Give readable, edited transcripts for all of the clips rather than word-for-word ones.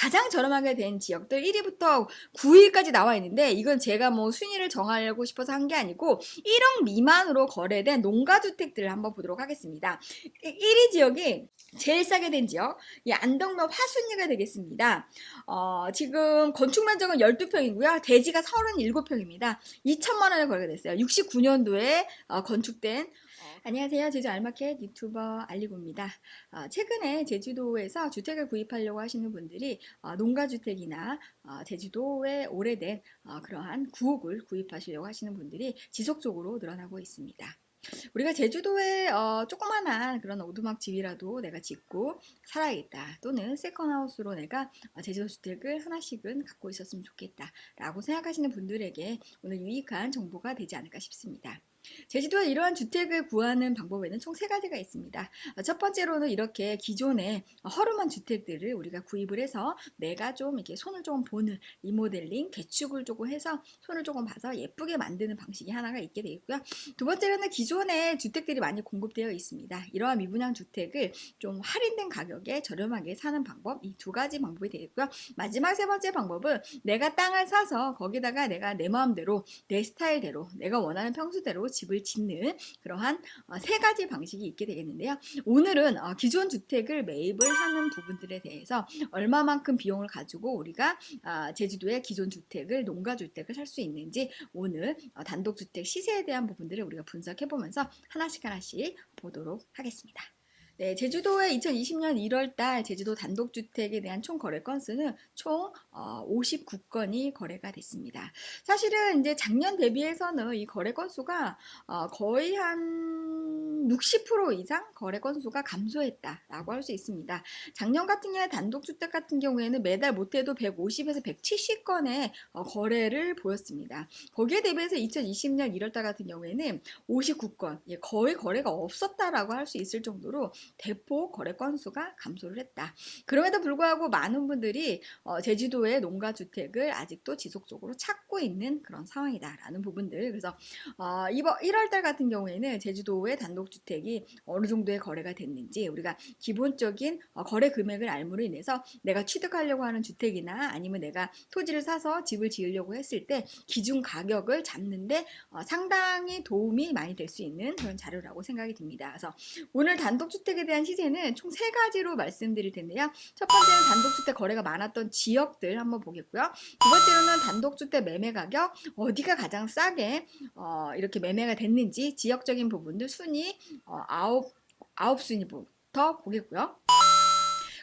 가장 저렴하게 된 지역들 1위부터 9위까지 나와 있는데, 이건 제가 뭐 순위를 정하려고 싶어서 한 게 아니고 1억 미만으로 거래된 농가주택들을 한번 보도록 하겠습니다. 1위 지역이 제일 싸게 된 지역, 이 안덕면 화순리가 되겠습니다. 지금 건축 면적은 12평이고요. 대지가 37평입니다. 2천만 원에 거래가 됐어요. 69년도에 건축된. 안녕하세요. 제주 알마켓 유튜버 알리고입니다. 최근에 제주도에서 주택을 구입하려고 하시는 분들이 농가주택이나 제주도에 오래된 그러한 구옥을 구입하시려고 하시는 분들이 지속적으로 늘어나고 있습니다. 우리가 제주도에 조그만한 그런 오두막 집이라도 내가 짓고 살아야겠다, 또는 세컨하우스로 내가 제주도 주택을 하나씩은 갖고 있었으면 좋겠다 라고 생각하시는 분들에게 오늘 유익한 정보가 되지 않을까 싶습니다. 제주도에 이러한 주택을 구하는 방법에는 총 3가지가 있습니다. 첫 번째로는 이렇게 기존의 허름한 주택들을 우리가 구입을 해서 내가 좀 이렇게 손을 조금 보는 리모델링, 개축을 조금 해서 손을 조금 봐서 예쁘게 만드는 방식이 하나가 있게 되겠고요. 두 번째로는 기존의 주택들이 많이 공급되어 있습니다. 이러한 미분양 주택을 좀 할인된 가격에 저렴하게 사는 방법, 이 2가지 방법이 되겠고요. 마지막 3번째 방법은 내가 땅을 사서 거기다가 내가 내 마음대로, 내 스타일대로, 내가 원하는 평수대로 집을 짓는 그러한 3가지 방식이 있게 되겠는데요. 오늘은 기존 주택을 매입을 하는 부분들에 대해서 얼마만큼 비용을 가지고 우리가 제주도의 기존 주택을, 농가주택을 살 수 있는지, 오늘 단독주택 시세에 대한 부분들을 우리가 분석해보면서 하나씩 보도록 하겠습니다. 네, 제주도의 2020년 1월달 제주도 단독주택에 대한 총 거래 건수는 총 59건이 거래가 됐습니다. 사실은 이제 작년 대비해서는 이 거래 건수가 거의 한 60% 이상 거래 건수가 감소했다라고 할 수 있습니다. 작년 같은 경우에 단독주택 같은 경우에는 매달 못해도 150에서 170건의 거래를 보였습니다. 거기에 대비해서 2020년 1월달 같은 경우에는 59건, 거의 거래가 없었다라고 할 수 있을 정도로 대폭 거래 건수가 감소를 했다. 그럼에도 불구하고 많은 분들이 제주도의 농가주택을 아직도 지속적으로 찾고 있는 그런 상황이다라는 부분들. 그래서 이번 1월달 같은 경우에는 제주도의 단독주택이 어느 정도의 거래가 됐는지, 우리가 기본적인 거래 금액을 알므로 인해서 내가 취득하려고 하는 주택이나 아니면 내가 토지를 사서 집을 지으려고 했을 때 기준 가격을 잡는데 상당히 도움이 많이 될 수 있는 그런 자료라고 생각이 듭니다. 그래서 오늘 단독주택에 대한 시세는 총 3가지로 말씀드릴 텐데요. 첫 번째는 단독주택 거래가 많았던 지역들 한번 보겠고요. 두 번째로는 단독주택 매매 가격, 어디가 가장 싸게 이렇게 매매가 됐는지 지역적인 부분들 순위 9순위부터 보겠고요.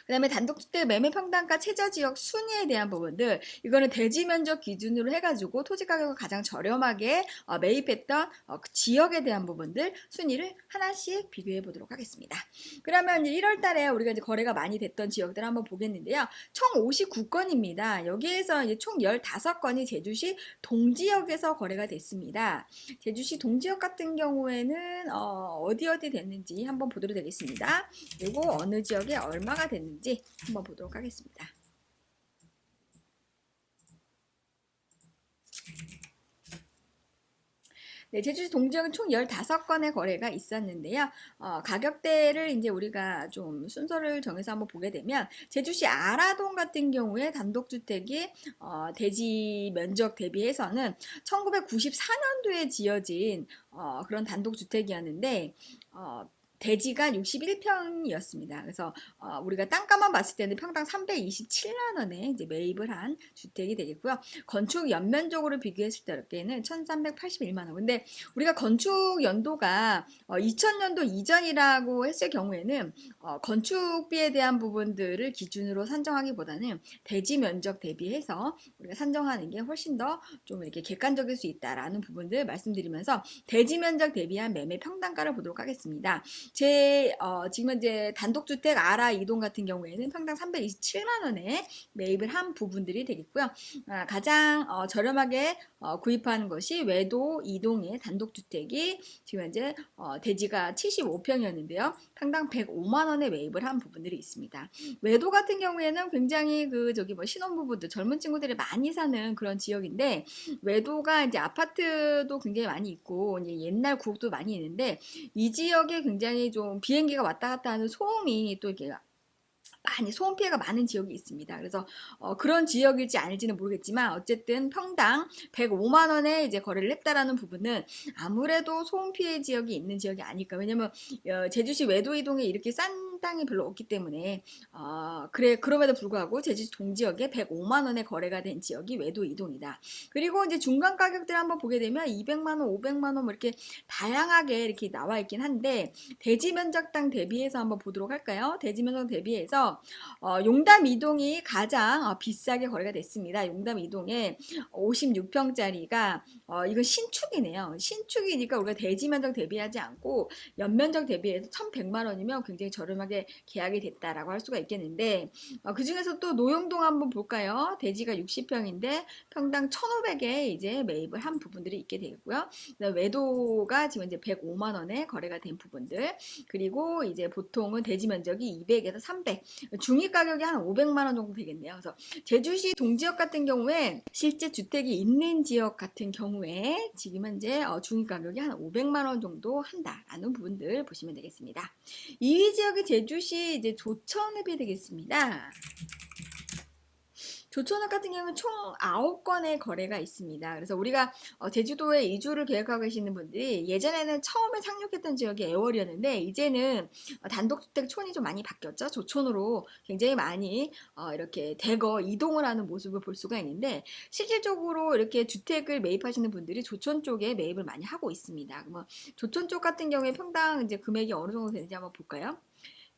그 다음에 단독주택 매매 평당가 최저지역 순위에 대한 부분들, 이거는 대지 면적 기준으로 해가지고 토지 가격을 가장 저렴하게 매입했던 그 지역에 대한 부분들 순위를 하나씩 비교해 보도록 하겠습니다. 그러면 1월 달에 우리가 이제 거래가 많이 됐던 지역들 한번 보겠는데요. 총 59건입니다. 여기에서 이제 총 15건이 제주시 동지역에서 거래가 됐습니다. 제주시 동지역 같은 경우에는 어디 됐는지 한번 보도록 되겠습니다. 그리고 어느 지역에 얼마가 됐는지 한번 보도록 하겠습니다. 네, 제주시 동지역은 총 15건의 거래가 있었는데요. 가격대를 이제 우리가 좀 순서를 정해서 한번 보게 되면, 제주시 아라동 같은 경우에 단독주택이 대지 면적 대비해서는 1994년도에 지어진 그런 단독주택이었는데, 대지가 61평이었습니다. 그래서 우리가 땅값만 봤을 때는 평당 327만 원에 이제 매입을 한 주택이 되겠고요. 건축 연면적으로 비교했을 때는 1381만 원. 근데 우리가 건축 연도가 2000년도 이전이라고 했을 경우에는 건축비에 대한 부분들을 기준으로 산정하기보다는 대지 면적 대비해서 우리가 산정하는 게 훨씬 더 좀 이렇게 객관적일 수 있다라는 부분들 말씀드리면서 대지 면적 대비한 매매 평당가를 보도록 하겠습니다. 지금 이제 단독주택 아라 이동 같은 경우에는 평당 327만 원에 매입을 한 부분들이 되겠고요. 가장 저렴하게 구입한 것이 외도 이동의 단독주택이 지금 현재 대지가 75평이었는데요. 평당 105만 원에 매입을 한 부분들이 있습니다. 외도 같은 경우에는 굉장히 신혼부부들, 젊은 친구들이 많이 사는 그런 지역인데, 외도가 이제 아파트도 굉장히 많이 있고 이제 옛날 구옥도 많이 있는데, 이 지역에 굉장히 좀 비행기가 왔다 갔다 하는 소음이 또 이렇게 많이 소음 피해가 많은 지역이 있습니다. 그래서 그런 지역일지 아닐지는 모르겠지만 어쨌든 평당 105만 원에 이제 거래를 했다라는 부분은 아무래도 소음 피해 지역이 있는 지역이 아닐까. 왜냐면 제주시 외도 이동에 이렇게 싼 땅이 별로 없기 때문에 그럼에도 불구하고 제주시 동지역에 105만 원에 거래가 된 지역이 외도 이동이다. 그리고 이제 중간 가격들 한번 보게 되면 200만 원, 500만 원 뭐 이렇게 다양하게 이렇게 나와 있긴 한데 대지 면적당 대비해서 한번 보도록 할까요? 대지 면적 대비해서 용담 이동이 가장 비싸게 거래가 됐습니다. 용담 이동에 56평짜리가 이건 신축이네요. 신축이니까 우리가 대지 면적 대비하지 않고 연면적 대비해서 1,100만 원이면 굉장히 저렴하게 계약이 됐다라고 할 수가 있겠는데 그 중에서 또 노용동 한번 볼까요? 대지가 60평인데 평당 1,500에 이제 매입을 한 부분들이 있게 되고요. 외도가 지금 이제 105만 원에 거래가 된 부분들, 그리고 이제 보통은 대지 면적이 200에서 300, 중위 가격이 한 500만 원 정도 되겠네요. 그래서 제주시 동지역 같은 경우에 실제 주택이 있는 지역 같은 경우에 지금 현재 중위 가격이 한 500만 원 정도 한다라는 부분들 보시면 되겠습니다. 2위 지역이 제주시 이제 조천읍이 되겠습니다. 조천읍 같은 경우는 총 9건의 거래가 있습니다. 그래서 우리가 제주도에 이주를 계획하고 계시는 분들이 예전에는 처음에 상륙했던 지역이 애월이었는데 이제는 단독주택 촌이 좀 많이 바뀌었죠. 조촌으로 굉장히 많이 이렇게 대거 이동을 하는 모습을 볼 수가 있는데 실질적으로 이렇게 주택을 매입하시는 분들이 조촌 쪽에 매입을 많이 하고 있습니다. 그러면 조촌 쪽 같은 경우에 평당 이제 금액이 어느 정도 되는지 한번 볼까요?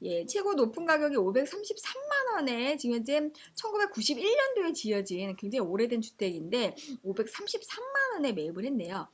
예, 최고 높은 가격이 533만 원에 지금 현재 1991년도에 지어진 굉장히 오래된 주택인데 533만 원에 매입을 했네요.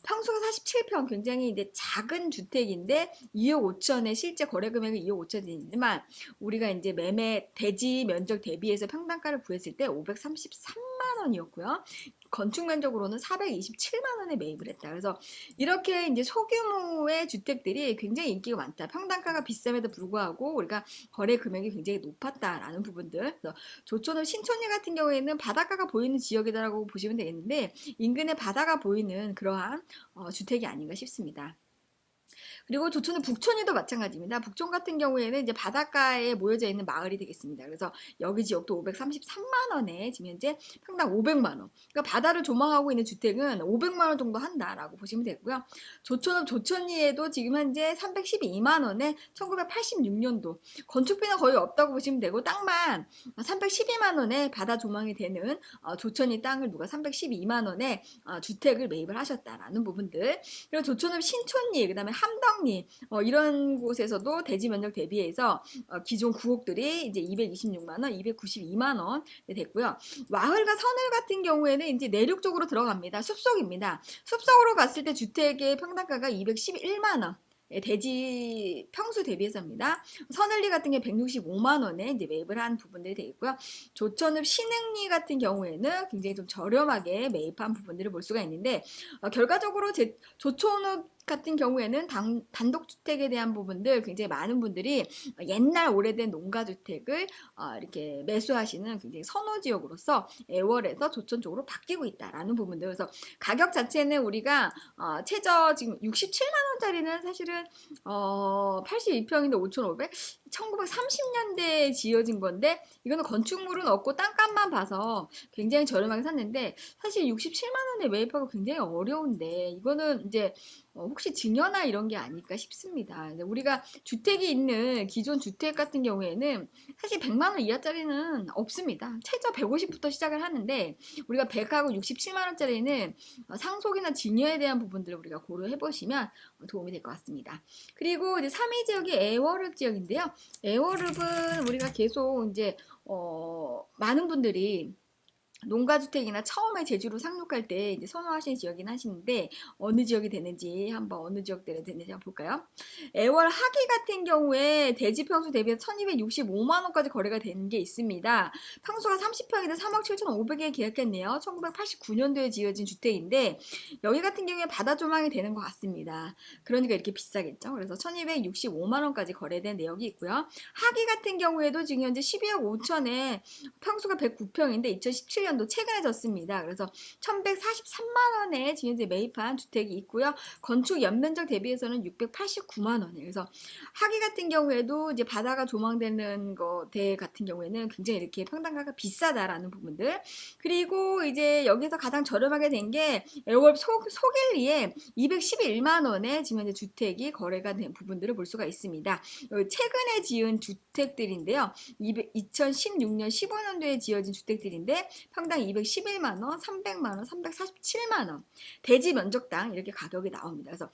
평수가 47평, 굉장히 이제 작은 주택인데 2억 5천에 실제 거래 금액은 2억 5천이지만 우리가 이제 매매 대지 면적 대비해서 평당가를 구했을 때 533만 원이었고요. 건축 면적으로는 427만 원에 매입을 했다. 그래서 이렇게 이제 소규모의 주택들이 굉장히 인기가 많다. 평당가가 비쌈에도 불구하고 우리가 거래 금액이 굉장히 높았다라는 부분들. 그래서 조촌읍 신촌리 같은 경우에는 바닷가가 보이는 지역이다라고 보시면 되겠는데 인근에 바다가 보이는 그러한 주택이 아닌가 싶습니다. 그리고 조촌의 북촌이도 마찬가지입니다. 북촌 같은 경우에는 이제 바닷가에 모여져 있는 마을이 되겠습니다. 그래서 여기 지역도 533만 원에 지금 현재 평당 500만 원. 그러니까 바다를 조망하고 있는 주택은 500만 원 정도 한다라고 보시면 되고요. 조촌읍 조촌리에도 지금 현재 312만 원에 1986년도 건축비는 거의 없다고 보시면 되고 땅만 312만 원에 바다 조망이 되는 조촌리 땅을 누가 312만 원에 주택을 매입을 하셨다라는 부분들. 그리고 조촌읍 신촌리, 그다음에 함덕리 이런 곳에서도 대지 면적 대비해서 기존 구옥들이 이제 226만 원, 292만 원 됐고요. 와흘과 선을 같은 경우에는 이제 내륙 쪽으로 들어갑니다. 숲속입니다. 숲속으로 갔을 때 주택의 평당가가 211만 원. 대지 평수 대비해서입니다. 서늘리 같은 게 165만 원에 이제 매입을 한 부분들이 되겠고요. 조천읍 신흥리 같은 경우에는 굉장히 좀 저렴하게 매입한 부분들을 볼 수가 있는데 결과적으로 조천읍 같은 경우에는 단독주택에 대한 부분들 굉장히 많은 분들이 옛날 오래된 농가주택을 이렇게 매수하시는 굉장히 선호지역으로서 애월에서 조천 쪽으로 바뀌고 있다라는 부분들. 그래서 가격 자체는 우리가 최저 지금 67만 원짜리는 사실은 82평인데 5,500? 1930년대에 지어진 건데 이거는 건축물은 없고 땅값만 봐서 굉장히 저렴하게 샀는데 사실 67만 원에 매입하고 굉장히 어려운데 이거는 이제 혹시 증여나 이런 게 아닐까 싶습니다. 우리가 주택이 있는 기존 주택 같은 경우에는 사실 100만 원 이하짜리는 없습니다. 최저 150부터 시작을 하는데 우리가 100하고 67만 원짜리는 상속이나 증여에 대한 부분들을 우리가 고려해 보시면 도움이 될 것 같습니다. 그리고 이제 3위 지역이 애월읍 지역인데요. 애월읍은 우리가 계속 이제 많은 분들이 농가주택이나 처음에 제주로 상륙할 때 이제 선호하시는 지역이긴 하시는데 어느 지역이 되는지 한번 어느 지역들이 되는지 한번 볼까요? 애월 하기 같은 경우에 대지 평수 대비해서 1265만 원까지 거래가 되는 게 있습니다. 평수가 30평인데 3억 7,500에 계약했네요. 1989년도에 지어진 주택인데 여기 같은 경우에 바다 조망이 되는 것 같습니다. 그러니까 이렇게 비싸겠죠. 그래서 1265만 원까지 거래된 내역이 있고요. 하기 같은 경우에도 지금 현재 12억 5천에 평수가 109평인데 2017년도 시간도 최근에 졌습니다. 그래서 1,143만 원에 지금 이제 매입한 주택이 있고요. 건축 연면적 대비해서는 689만 원이에요. 그래서 하기 같은 경우에도 이제 바다가 조망되는 대 같은 경우에는 굉장히 이렇게 평당가가 비싸다라는 부분들. 그리고 이제 여기서 가장 저렴하게 된 게 에어월 소길리에 211만 원에 지금 이제 주택이 거래가 된 부분들을 볼 수가 있습니다. 최근에 지은 주택들인데요. 2016년 15년도에 지어진 주택들인데 평당 211만 원, 300만 원, 347만 원. 대지 면적당 이렇게 가격이 나옵니다. 그래서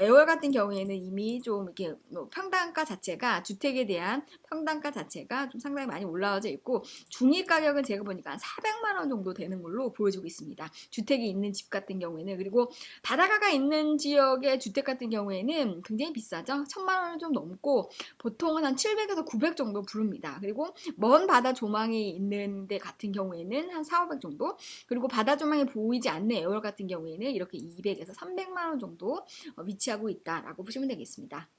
애월 같은 경우에는 이미 좀 이렇게 평당가 자체가 주택에 대한 평당가 자체가 좀 상당히 많이 올라와져 있고 중위 가격은 제가 보니까 한 400만 원 정도 되는 걸로 보여지고 있습니다. 주택이 있는 집 같은 경우에는. 그리고 바닷가가 있는 지역의 주택 같은 경우에는 굉장히 비싸죠. 1,000만 원을 좀 넘고 보통은 한 700에서 900 정도 부릅니다. 그리고 먼 바다 조망이 있는 데 같은 경우에는 한 4, 500 정도. 그리고 바다 조망이 보이지 않는 애월 같은 경우에는 이렇게 200에서 300만 원 정도 위치하고 있다라고 보시면 되겠습니다.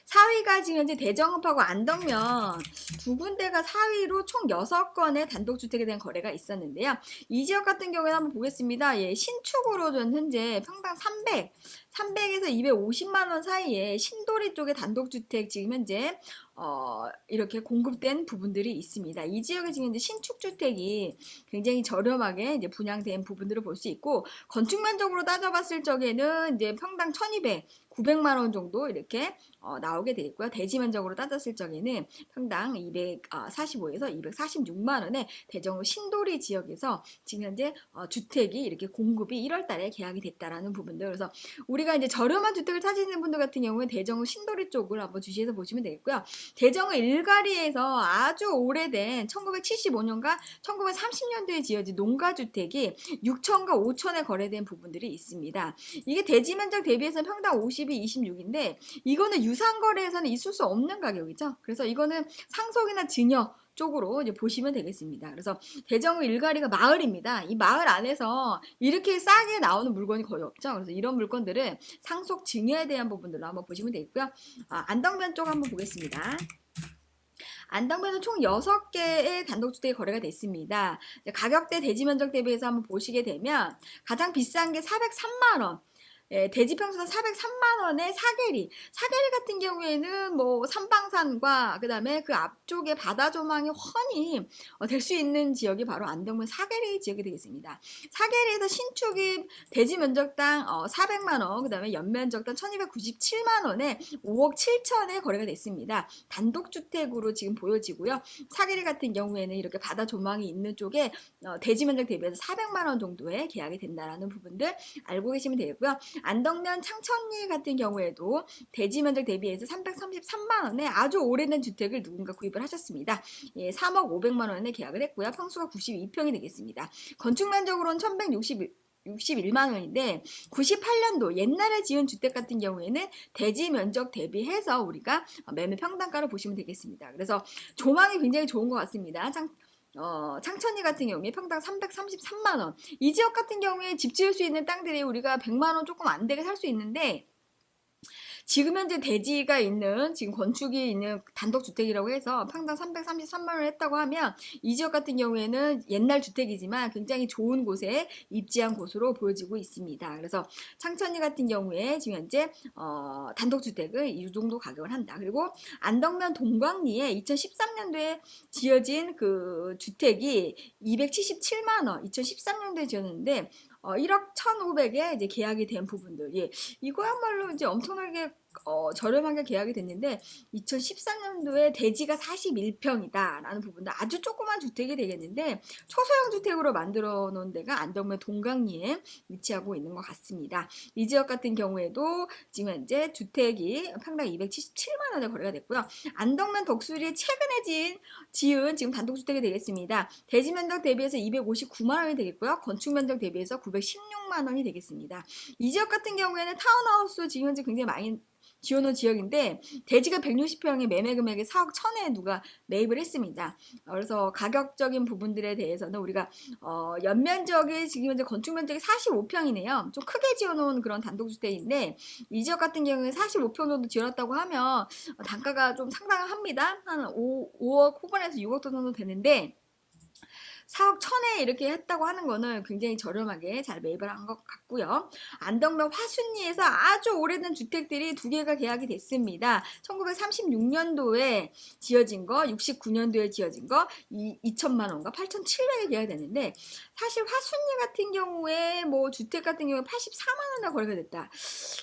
4위가 지금 현재 대정읍하고 안덕면 두 군데가 4위로 총 6건의 단독주택에 대한 거래가 있었는데요. 이 지역 같은 경우에 한번 보겠습니다. 예, 신축으로 전 현재 평당 300에서 250만 원 사이에 신도리 쪽의 단독주택 지금 현재 이렇게 공급된 부분들이 있습니다. 이 지역에 지금 이제 신축주택이 굉장히 저렴하게 이제 분양된 부분들을 볼 수 있고 건축 면적으로 따져봤을 적에는 이제 평당 1,200, 900만 원 정도 이렇게 나오게 되어 있고요. 대지 면적으로 따졌을 적에는 평당 245에서 246만 원의 대정읍 신도리 지역에서 지금 현재 주택이 이렇게 공급이 1월 달에 계약이 됐다라는 부분들. 그래서 우리가 이제 저렴한 주택을 찾으시는 분들 같은 경우에 대정읍 신도리 쪽을 한번 주시해서 보시면 되겠고요. 대정읍 일가리에서 아주 오래된 1975년과 1930년도에 지어진 농가주택이 6천과 5천에 거래된 부분들이 있습니다. 이게 대지 면적 대비해서 평당 52, 26인데 이거는 유상거래에서는 있을 수 없는 가격이죠. 그래서 이거는 상속이나 증여 쪽으로 이제 보시면 되겠습니다. 그래서 대정읍 일가리가 마을입니다. 이 마을 안에서 이렇게 싸게 나오는 물건이 거의 없죠. 그래서 이런 물건들은 상속 증여에 대한 부분들로 한번 보시면 되겠고요. 안덕면 쪽 한번 보겠습니다. 안덕면은 총 6개의 단독주택이 거래가 됐습니다. 가격대 대지 면적 대비해서 한번 보시게 되면 가장 비싼 게 403만 원. 예, 대지 평수가 403만 원의 사계리 같은 경우에는 뭐 삼방산과 그다음에 그 앞쪽에 바다 조망이 훤히 될 수 있는 지역이 바로 안덕면 사계리 지역이 되겠습니다. 사계리에서 신축이 대지 면적당 400만 원, 그다음에 연면적당 1,297만 원에 5억 7천에 거래가 됐습니다. 단독주택으로 지금 보여지고요. 사계리 같은 경우에는 이렇게 바다 조망이 있는 쪽에 대지 면적 대비해서 400만 원 정도에 계약이 된다라는 부분들 알고 계시면 되고요. 안덕면 창천리 같은 경우에도 대지 면적 대비해서 333만 원에 아주 오래된 주택을 누군가 구입을 하셨습니다. 예, 3억 500만 원에 계약을 했고요. 평수가 92평이 되겠습니다. 건축 면적으로는 1,161만 원인데 98년도 옛날에 지은 주택 같은 경우에는 대지 면적 대비해서 우리가 매매 평당가를 보시면 되겠습니다. 그래서 조망이 굉장히 좋은 것 같습니다. 창천리 같은 경우에 평당 333만 원. 이 지역 같은 경우에 집 지을 수 있는 땅들이 우리가 100만 원 조금 안 되게 살 수 있는데 지금 현재 대지가 있는 지금 건축이 있는 단독주택이라고 해서 평당 333만 원을 했다고 하면 이 지역 같은 경우에는 옛날 주택이지만 굉장히 좋은 곳에 입지한 곳으로 보여지고 있습니다. 그래서 창천리 같은 경우에 지금 현재 단독주택을 이 정도 가격을 한다. 그리고 안덕면 동광리에 2013년도에 지어진 그 주택이 277만 원, 2013년도에 지었는데 1억 1,500에 이제 계약이 된 부분들. 예. 이거야말로 이제 엄청나게 저렴하게 계약이 됐는데 2013년도에 대지가 41평이다라는 부분도 아주 조그만 주택이 되겠는데 초소형 주택으로 만들어 놓은 데가 안덕면 동강리에 위치하고 있는 것 같습니다. 이 지역 같은 경우에도 지금 현재 주택이 평당 277만 원에 거래가 됐고요. 안덕면 덕수리에 최근에 지은 지금 단독주택이 되겠습니다. 대지 면적 대비해서 259만 원이 되겠고요. 건축 면적 대비해서 916만 원이 되겠습니다. 이 지역 같은 경우에는 타운하우스 지금 현재 굉장히 많이 지어놓은 지역인데 대지가 160평에 매매 금액이 4억 1천에 누가 매입을 했습니다. 그래서 가격적인 부분들에 대해서는 우리가 연면적이 지금 현재 건축 면적이 45평이네요. 좀 크게 지어놓은 그런 단독주택인데 이 지역 같은 경우에 45평 정도 지어놨다고 하면 단가가 좀 상당합니다. 한 5억 후반에서 6억 정도 되는데 4억 1천에 이렇게 했다고 하는 거는 굉장히 저렴하게 잘 매입을 한 것 같고요. 안덕면 화순리에서 아주 오래된 주택들이 두 개가 계약이 됐습니다. 1936년도에 지어진 거, 69년도에 지어진 거, 2천만 원과 8,700에 계약이 됐는데, 사실 화순리 같은 경우에 뭐 주택 같은 경우에 84만 원에 거래가 됐다.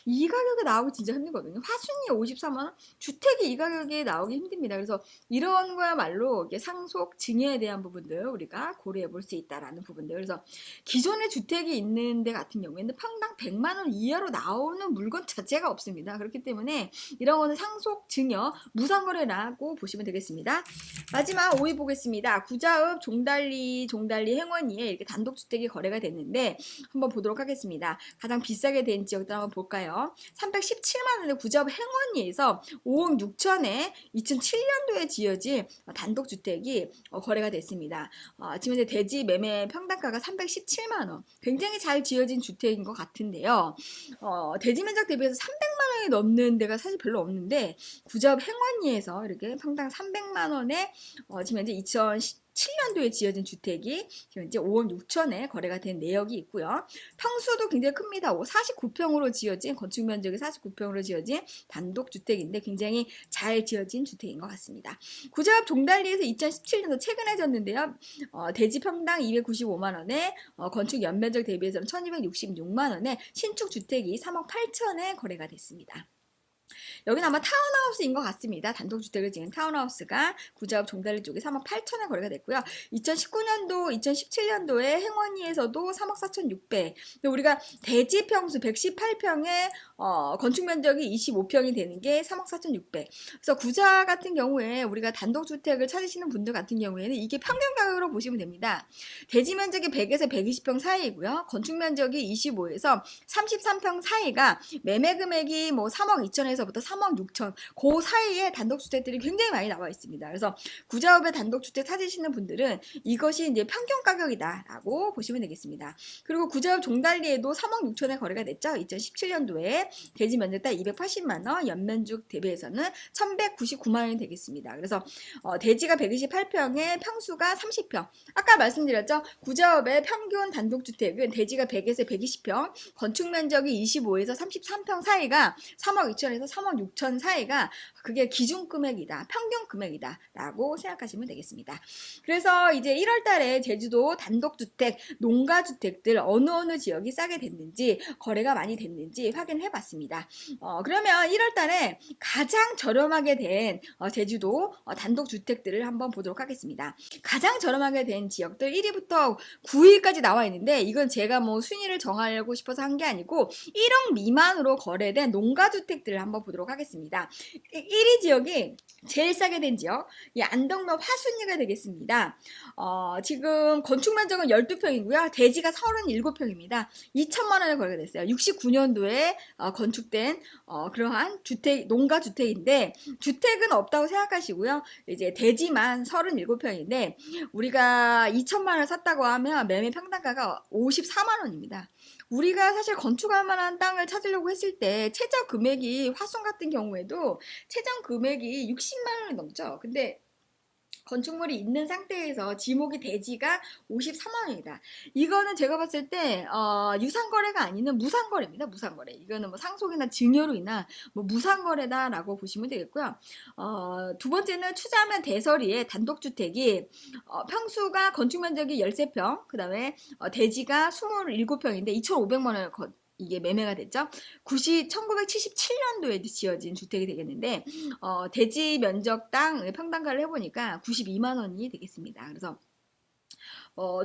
이 가격에 나오기 진짜 힘들거든요. 화순리 54만 원, 주택이 이 가격에 나오기 힘듭니다. 그래서 이런 거야말로 상속 증여에 대한 부분들 우리가 고려해 볼 수 있다라는 부분들. 그래서 기존의 주택이 있는 데 같은 경우에는 평당 100만 원 이하로 나오는 물건 자체가 없습니다. 그렇기 때문에 이런 거는 상속 증여 무상거래라고 보시면 되겠습니다. 마지막 5위 보겠습니다. 구자읍 종달리 행원리에 이렇게 단독주택이 거래가 됐는데 한번 보도록 하겠습니다. 가장 비싸게 된 지역들 한번 볼까요? 317만 원의 구자읍 행원리에서 5억 6천에 2007년도에 지어진 단독주택이 거래가 됐습니다. 지금 현재 대지 매매 평당가가 317만 원. 굉장히 잘 지어진 주택인 것 같은데요. 대지 면적 대비해서 300만 원이 넘는 데가 사실 별로 없는데 구자읍 행원리에서 이렇게 평당 300만 원에 지금 현재 2007년도에 지어진 주택이 지금 이제 5억 6천에 거래가 된 내역이 있고요. 평수도 굉장히 큽니다. 49평으로 지어진 건축 면적이 49평으로 지어진 단독주택인데 굉장히 잘 지어진 주택인 것 같습니다. 구자읍 종달리에서 2017년도 최근에 졌는데요. 대지 평당 295만 원에 건축 연면적 대비해서는 1266만 원에 신축 주택이 3억 8천에 거래가 됐습니다. 여기는 아마 타운하우스인 것 같습니다. 단독주택을 지은 타운하우스가 구자읍 종달리 쪽에 3억 8천에 거래가 됐고요. 2019년도, 2017년도에 행원리에서도 3억 4,600. 우리가 대지 평수 118평에 건축 면적이 25평이 되는 게 3억 4,600. 그래서 구자 같은 경우에 우리가 단독주택을 찾으시는 분들 같은 경우에는 이게 평균 가격으로 보시면 됩니다. 대지 면적이 100에서 120평 사이이고요. 건축 면적이 25에서 33평 사이가 매매 금액이 뭐 3억 2천에서부터 3억 6천 그 사이에 단독주택들이 굉장히 많이 나와 있습니다. 그래서 구자읍의 단독주택 찾으시는 분들은 이것이 이제 평균 가격이다라고 보시면 되겠습니다. 그리고 구자읍 종달리에도 3억 6천에 거래가 됐죠. 2017년도에 대지 면적당 280만 원, 연면적 대비해서는 1,199만 원이 되겠습니다. 그래서 대지가 128평에 평수가 30평. 아까 말씀드렸죠. 구자읍의 평균 단독주택은 대지가 100에서 120평, 건축 면적이 25에서 33평 사이가 3억 2천에서 3억 6천 사이가 그게 기준 금액이다, 평균 금액이다 라고 생각하시면 되겠습니다. 그래서 이제 1월 달에 제주도 단독주택, 농가주택들 어느 지역이 싸게 됐는지 거래가 많이 됐는지 확인해 봤습니다. 그러면 1월 달에 가장 저렴하게 된 제주도 단독주택들을 한번 보도록 하겠습니다. 가장 저렴하게 된 지역들 1위부터 9위까지 나와 있는데 이건 제가 뭐 순위를 정하려고 싶어서 한 게 아니고 1억 미만으로 거래된 농가주택들을 한번 보도록 하겠습니다. 1위 지역이 제일 싸게 된 지역, 이 안덕면 화순리가 되겠습니다. 지금 건축 면적은 12평이고요. 대지가 37평입니다. 2천만 원에 거래가 됐어요. 69년도에 건축된 그러한 주택, 농가주택인데 주택은 없다고 생각하시고요. 이제 대지만 37평인데 우리가 2천만 원을 샀다고 하면 매매 평당가가 54만 원입니다. 우리가 사실 건축할 만한 땅을 찾으려고 했을 때 최저 금액이 화순 같은 경우에도 최저 금액이 60만 원이 넘죠. 근데 건축물이 있는 상태에서 지목이 대지가 54만 원이다. 이거는 제가 봤을 때 유상거래가 아니는 무상거래입니다. 무상거래. 이거는 뭐 상속이나 증여로 인한 뭐 무상거래다라고 보시면 되겠고요. 두 번째는 추자면 대서리의 단독주택이 평수가 건축 면적이 13평, 그 다음에 대지가 27평인데 2,500만 원을 이게 매매가 됐죠. 1977년도에 지어진 주택이 되겠는데 대지 면적당 평당가를 해보니까 92만 원이 되겠습니다. 그래서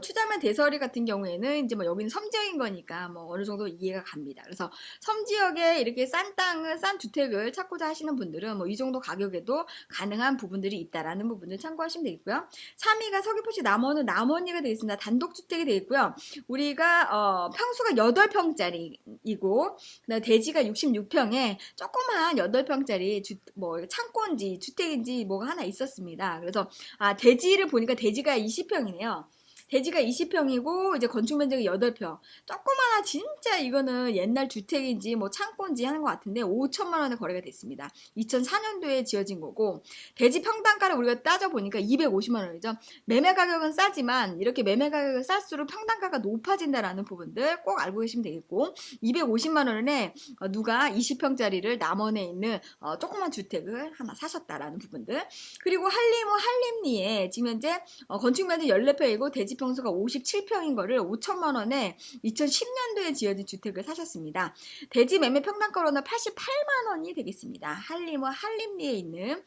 추자면 대서리 같은 경우에는 이제 뭐 여기는 섬지역인 거니까 뭐 어느 정도 이해가 갑니다. 그래서 섬지역에 이렇게 싼 땅을, 싼 주택을 찾고자 하시는 분들은 뭐 이 정도 가격에도 가능한 부분들이 있다라는 부분을 참고하시면 되겠고요. 3위가 서귀포시 남원은 남원리가 되겠습니다. 단독주택이 되겠고요. 우리가 평수가 8평짜리이고 그다음에 대지가 66평에 조그만 8평짜리 뭐 창고인지 주택인지 뭐가 하나 있었습니다. 그래서 대지를 보니까 대지가 20평이네요. 대지가 20평이고 이제 건축 면적이 8평. 조그마한 진짜 이거는 옛날 주택인지 뭐 창고인지 하는 것 같은데 5천만 원에 거래가 됐습니다. 2004년도에 지어진 거고 대지 평당가를 우리가 따져보니까 250만 원이죠. 매매 가격은 싸지만 이렇게 매매 가격을 쌀수록 평당가가 높아진다라는 부분들 꼭 알고 계시면 되겠고 250만 원에 누가 20평짜리를 남원에 있는 조그만 주택을 하나 사셨다라는 부분들. 그리고 한림리에 지금 현재 건축 면적 14평이고 대지 평수가 57평인 거를 5천만 원에 2010년도에 지어진 주택을 사셨습니다. 대지 매매 평당가로는 88만 원이 되겠습니다. 한림리에 있는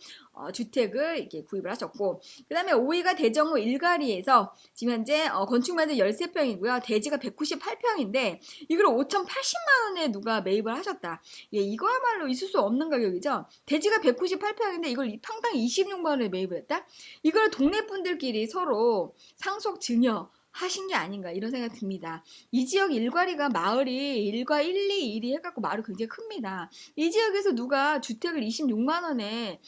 주택을 이렇게 구입을 하셨고, 그 다음에 5위가 대정호 일가리에서 지금 현재 건축 면적 13평이고요. 대지가 198평인데 이걸 5,080만 원에 누가 매입을 하셨다. 예, 이거야말로 있을 수 없는 가격이죠. 대지가 198평인데 이걸 평당 26만 원에 매입을 했다? 이걸 동네 분들끼리 서로 상속 증여 하신 게 아닌가 이런 생각이 듭니다. 이 지역 일과리가 마을이 1과 1, 2, 1이 해갖고 마을이 굉장히 큽니다. 이 지역에서 누가 주택을 26만 원에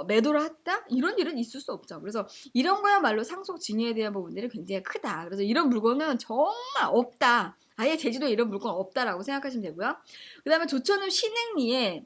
매도를 했다? 이런 일은 있을 수 없죠. 그래서 이런 거야말로 상속 증여에 대한 부분들이 굉장히 크다. 그래서 이런 물건은 정말 없다. 아예 제주도에 이런 물건 없다라고 생각하시면 되고요. 그 다음에 조천읍 신흥리에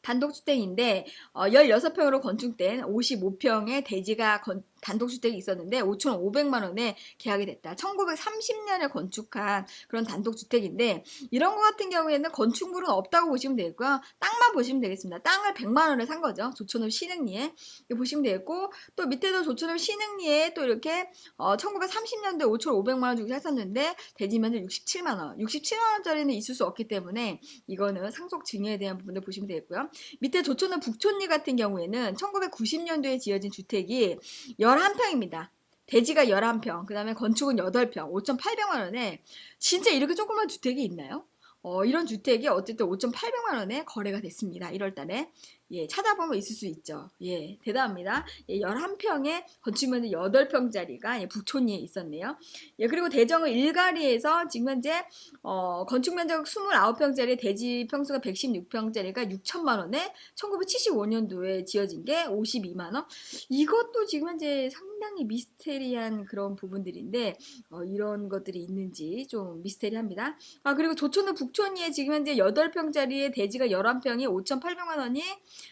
단독주택인데 16평으로 건축된 55평의 대지가 단독주택이 있었는데 5,500만 원에 계약이 됐다. 1930년에 건축한 그런 단독주택인데 이런 거 같은 경우에는 건축물은 없다고 보시면 되고요. 땅만 보시면 되겠습니다. 땅을 100만 원에 산 거죠. 조천읍 신흥리에 보시면 되겠고 또 밑에도 조천읍 신흥리에 또 이렇게 1930년도에 5,500만 원 주고 샀었는데 대지 면적 67만 원. 67만 원짜리는 있을 수 없기 때문에 이거는 상속 증여에 대한 부분을 보시면 되겠고요. 밑에 조천읍 북촌리 같은 경우에는 1990년도에 지어진 주택이 11평입니다. 대지가 11평, 그 다음에 건축은 8평, 5,800만 원에 진짜 이렇게 조그만 주택이 있나요? 이런 주택이 어쨌든 5,800만 원에 거래가 됐습니다. 1월달에. 예, 찾아보면 있을 수 있죠. 예, 대단합니다. 예, 11평에 건축면적 8평짜리가 예, 북촌리에 있었네요. 예, 그리고 대정은 일가리에서 지금 현재 건축면적 29평짜리 대지 평수가 116평짜리가 6천만 원에 1975년도에 지어진 게 52만 원. 이것도 지금 현재 상당히 미스테리한 그런 부분들인데 이런 것들이 있는지 좀 미스테리합니다. 그리고 조천읍 북촌리에 지금 현재 8평짜리의 대지가 11평이 5,800만 원이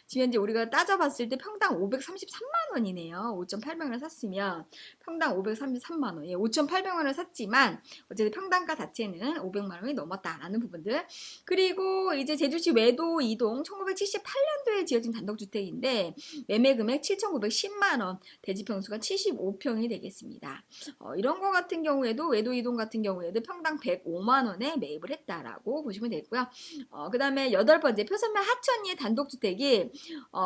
지금 현재 우리가 따져봤을 때 평당 533만 원이네요. 5,800원을 샀으면 평당 533만 원. 예, 5,800원을 샀지만 어쨌든 평당가 자체는 500만 원이 넘었다라는 부분들. 그리고 이제 제주시 외도 2동 1978년도에 지어진 단독주택인데 매매 금액 7,910만 원, 대지 평수가 75평이 되겠습니다. 이런 거 같은 경우에도 외도 2동 같은 경우에도 평당 105만 원에 매입을 했다라고 보시면 되고요. 그 다음에 8번째 표선면 하천리의 단독주택이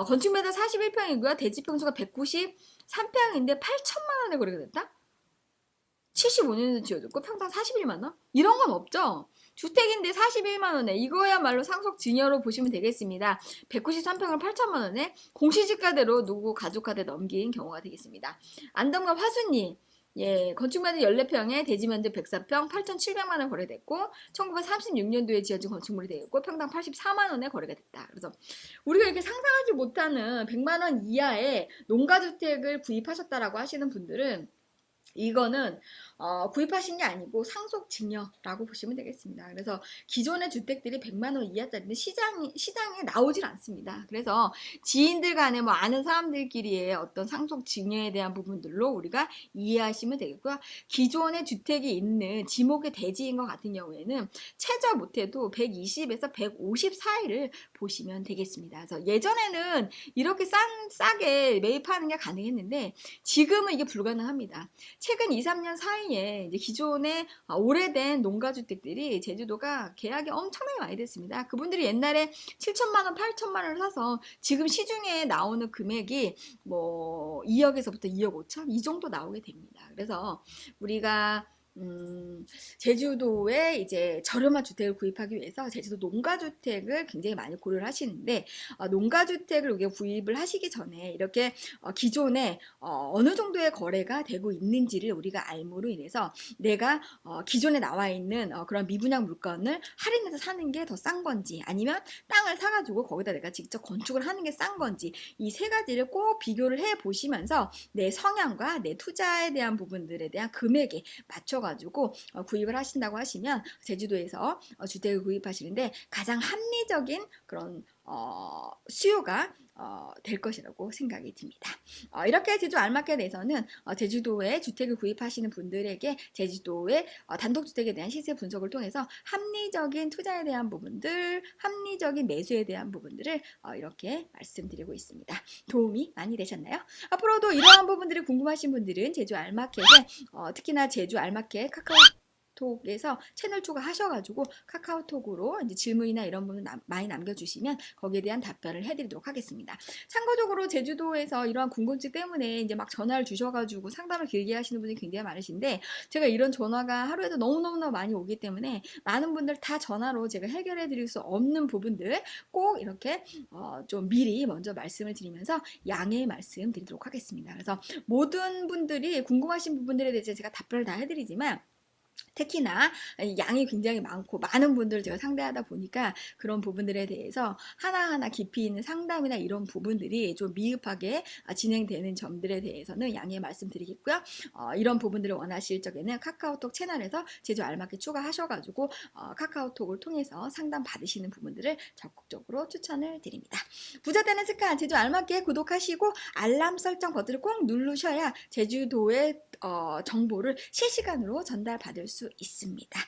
건축 면적 41평이고요. 대지 평수가 193평인데 8천만 원에 거래가 됐다? 75년에 지어졌고 평당 41만 원? 이런 건 없죠. 주택인데 41만 원에 이거야말로 상속 증여로 보시면 되겠습니다. 193평을 8천만 원에 공시지가대로 누구 가족한테 넘긴 경우가 되겠습니다. 안동과 화순리 예, 건축면적 14평에 대지면적 104평 8,700만 원 거래됐고 1936년도에 지어진 건축물이 되겠고 평당 84만 원에 거래가 됐다. 그래서 우리가 이렇게 상상하지 못하는 100만 원 이하의 농가주택을 구입하셨다라고 하시는 분들은 이거는 구입하신 게 아니고 상속 증여라고 보시면 되겠습니다. 그래서 기존의 주택들이 100만 원 이하짜리는 시장에 나오질 않습니다. 그래서 지인들 간에 뭐 아는 사람들끼리의 어떤 상속 증여에 대한 부분들로 우리가 이해하시면 되겠고요. 기존의 주택이 있는 지목의 대지인 것 같은 경우에는 최저 못해도 120에서 150 사이를 보시면 되겠습니다. 그래서 예전에는 이렇게 싸게 매입하는 게 가능했는데 지금은 이게 불가능합니다. 최근 2, 3년 사이에 이제 기존의 오래된 농가주택들이 제주도가 계약이 엄청나게 많이 됐습니다. 그분들이 옛날에 7천만 원, 8천만 원을 사서 지금 시중에 나오는 금액이 뭐 2억에서부터 2억 5천 이 정도 나오게 됩니다. 그래서 우리가 제주도에 이제 저렴한 주택을 구입하기 위해서 제주도 농가주택을 굉장히 많이 고려를 하시는데, 농가주택을 우리가 구입을 하시기 전에 이렇게 기존에 어느 정도의 거래가 되고 있는지를 우리가 알므로 인해서 내가 기존에 나와 있는 그런 미분양 물건을 할인해서 사는 게 더 싼 건지, 아니면 땅을 사가지고 거기다 내가 직접 건축을 하는 게 싼 건지, 이 세 가지를 꼭 비교를 해 보시면서 내 성향과 내 투자에 대한 부분들에 대한 금액에 맞춰가지고 구입을 하신다고 하시면, 제주도에서 주택을 구입하시는데 가장 합리적인 그런 수요가 될 것이라고 생각이 듭니다. 이렇게 제주 알마켓에서는 제주도에 주택을 구입하시는 분들에게 제주도의 단독주택에 대한 시세 분석을 통해서 합리적인 투자에 대한 부분들, 합리적인 매수에 대한 부분들을 이렇게 말씀드리고 있습니다. 도움이 많이 되셨나요? 앞으로도 이러한 부분들이 궁금하신 분들은 제주 알마켓에 특히나 제주 알마켓 카카오톡에서 채널 추가하셔가지고 카카오톡으로 이제 질문이나 이런 부분 많이 남겨주시면 거기에 대한 답변을 해드리도록 하겠습니다. 참고적으로 제주도에서 이러한 궁금증 때문에 이제 막 전화를 주셔가지고 상담을 길게 하시는 분이 굉장히 많으신데, 제가 이런 전화가 하루에도 너무너무 많이 오기 때문에 많은 분들 다 전화로 제가 해결해 드릴 수 없는 부분들 꼭 이렇게 좀 미리 먼저 말씀을 드리면서 양해의 말씀 드리도록 하겠습니다. 그래서 모든 분들이 궁금하신 부분들에 대해서 제가 답변을 다 해드리지만, 특히나 양이 굉장히 많고 많은 분들을 제가 상대하다 보니까 그런 부분들에 대해서 하나하나 깊이 있는 상담이나 이런 부분들이 좀 미흡하게 진행되는 점들에 대해서는 양해 말씀드리겠고요. 이런 부분들을 원하실 적에는 카카오톡 채널에서 제주 알맞게 추가하셔가지고 카카오톡을 통해서 상담 받으시는 부분들을 적극적으로 추천을 드립니다. 부자되는 습관 제주 알맞게 구독하시고 알람 설정 버튼을 꼭 누르셔야 제주도의 정보를 실시간으로 전달받을 수 있습니다.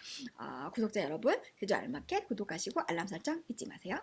구독자 여러분, 제주 알마켓 구독하시고 알람 설정 잊지 마세요.